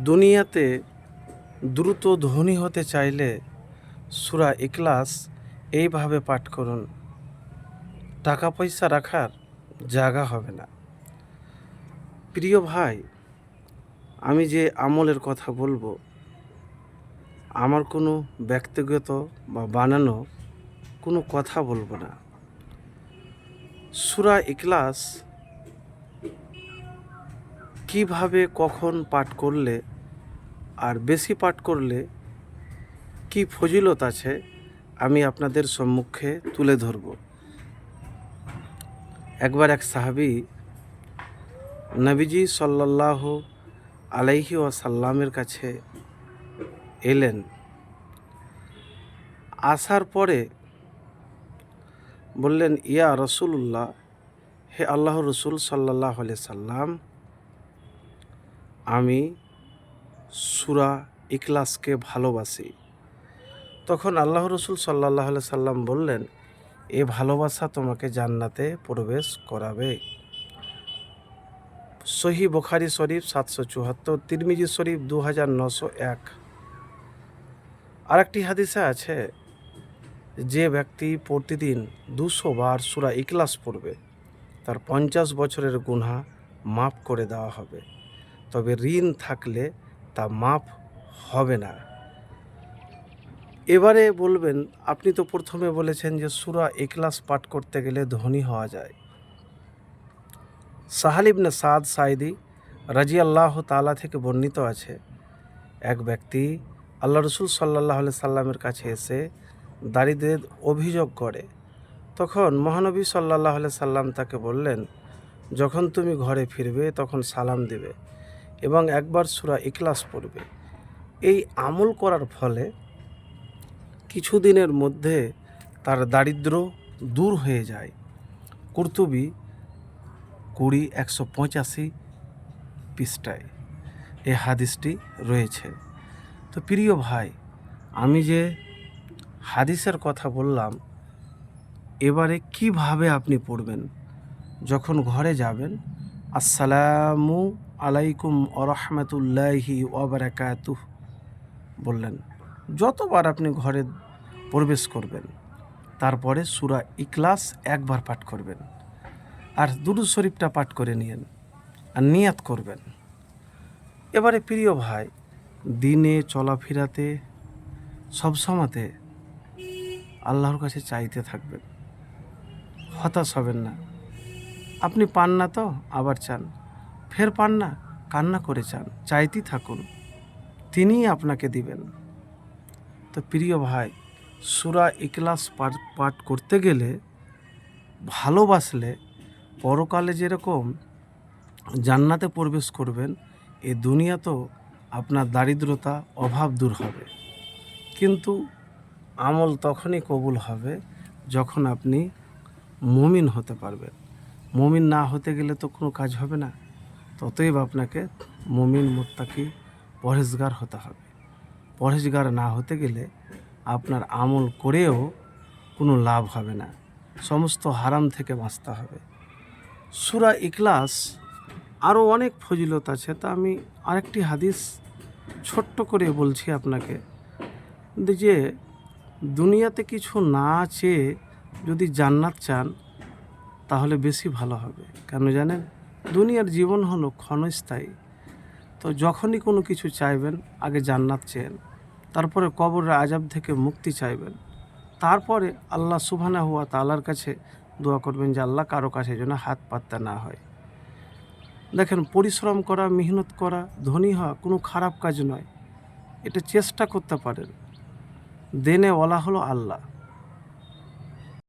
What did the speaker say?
দুনিয়াতে দ্রুত ধনী হতে চাইলে সূরা ইখলাস এইভাবে পাঠ করুন, টাকা পয়সা রাখার জায়গা হবে না। প্রিয় ভাই, আমি যে আমলের কথা বলবো, আমার কোনো ব্যক্তিগত বা বানানো কোনো কথা বলবো না। সূরা ইখলাস কিভাবে কখন পাঠ করলে আর বেশি পাঠ করলে কি ফজিলত আছে আমি আপনাদের সম্মুখে তুলে ধরব। একবার এক সাহাবী নবীজি সাল্লাল্লাহু আলাইহি ওয়াসাল্লামের কাছে এলেন। আসার পরে বললেন, ইয়া রাসূলুল্লাহ, হে আল্লাহর রসুল সাল্লাল্লাহু আলাইহি সাল্লাম, আমি সূরা ইখলাসকে ভালোবাসি। তখন আল্লাহর রসুল সাল্লাল্লাহু আলাইহি সাল্লাম বললেন, এ ভালোবাসা তোমাকে জান্নাতে প্রবেশ করাবে। সহিহ বুখারী শরীফ 774, তিরমিজি শরীফ 2901। আরেকটি হাদিসে আছে, যে ব্যক্তি প্রতিদিন 200 বার সূরা ইখলাস পড়বে তার 50 বছরের গুনাহ মাফ করে দেওয়া হবে, তবে ঋণ থাকলে তা মাফ হবে না। এবারে বলবেন, আপনি তো প্রথমে বলেছেন যে সূরা ইখলাস পাঠ করতে গেলে ধনী হওয়া যায়। সাহাল ইবনে সাদ সাঈদী রাদিয়াল্লাহু তাআলা থেকে বর্ণিত আছে, এক ব্যক্তি আল্লাহ রসুল সাল্লাল্লাহু আলাইহি সাল্লামের কাছে এসে দারিদ্র্যের অভিযোগ করে। তখন মহানবী সাল্লাল্লাহু আলাইহি সাল্লাম তাকে বললেন, যখন তুমি ঘরে ফিরবে তখন সালাম দিবে এবং একবার সূরা ইখলাস পড়বে। এই আমল করার ফলে কিছুদিনের মধ্যে তার দারিদ্র্য দূর হয়ে যায়। কুরতুবী 185 পৃষ্ঠায় এই হাদিসটি রয়েছে। তো প্রিয় ভাই, আমি যে হাদিসের কথা বললাম, এবারে কিভাবে আপনি পড়বেন? যখন ঘরে যাবেন, আসসালামু আলাইকুম ওয়া রাহমাতুল্লাহি ওয়া বারাকাতুহু বললেন। যতবার আপনি ঘরে প্রবেশ করবেন, তারপরে সূরা ইখলাস একবার পাঠ করবেন আর দুরূদ শরীফটা পাঠ করে নিয়েন আর নিয়াত করবেন। এবারে প্রিয় ভাই, দিনে চলাফেরাতে সবসময়তে আল্লাহর কাছে চাইতে থাকবেন, হতাশ হবেন না। আপনি পান না তো আবার চান, ফের পান না কান্না করে চান, চাইতেই থাকুন, তিনিই আপনাকে দিবেন। তো প্রিয় ভাই, সূরা ইখলাস পাঠ করতে গেলে ভালোবাসলে পরকালে যেরকম জান্নাতে প্রবেশ করবেন, এই দুনিয়াতেও আপনার দারিদ্রতা অভাব দূর হবে। কিন্তু আমল তখনই কবুল হবে যখন আপনি মুমিন হতে পারবেন। মুমিন না হতে গেলে তো কোনো কাজ হবে না। ততএব আপনাকে মুমিন, মুত্তাকি, পরহেজগার হতে হবে। পরহেজগার না হতে গেলে আপনার আমল করেও কোনো লাভ হবে না, সমস্ত হারাম থেকে বাঁচতে হবে। সূরা ইখলাস আরও অনেক ফজিলত আছে, তা আমি আরেকটি হাদিস ছোট্ট করে বলছি আপনাকে, যে দুনিয়াতে কিছু না চেয়ে যদি জান্নাত চান তাহলে বেশি ভালো হবে। কেন জানেন? দুনিয়ার জীবন হলো ক্ষণস্থায়ী। তো যখনই কোনো কিছু চাইবেন, আগে জান্নাত চেয়েন, তারপরে কবরের আযাব থেকে মুক্তি চাইবেন, তারপরে আল্লাহ সুবহানাহু ওয়া তাআলার কাছে দোয়া করবেন যে আল্লাহ কারো কাছে যেন হাত পাততে না হয়। দেখেন, পরিশ্রম করা, মেহনত করা, ধনী হওয়া কোনো খারাপ কাজ নয়, এটা চেষ্টা করতে পারেন। দেনেওয়ালা হলো আল্লাহ।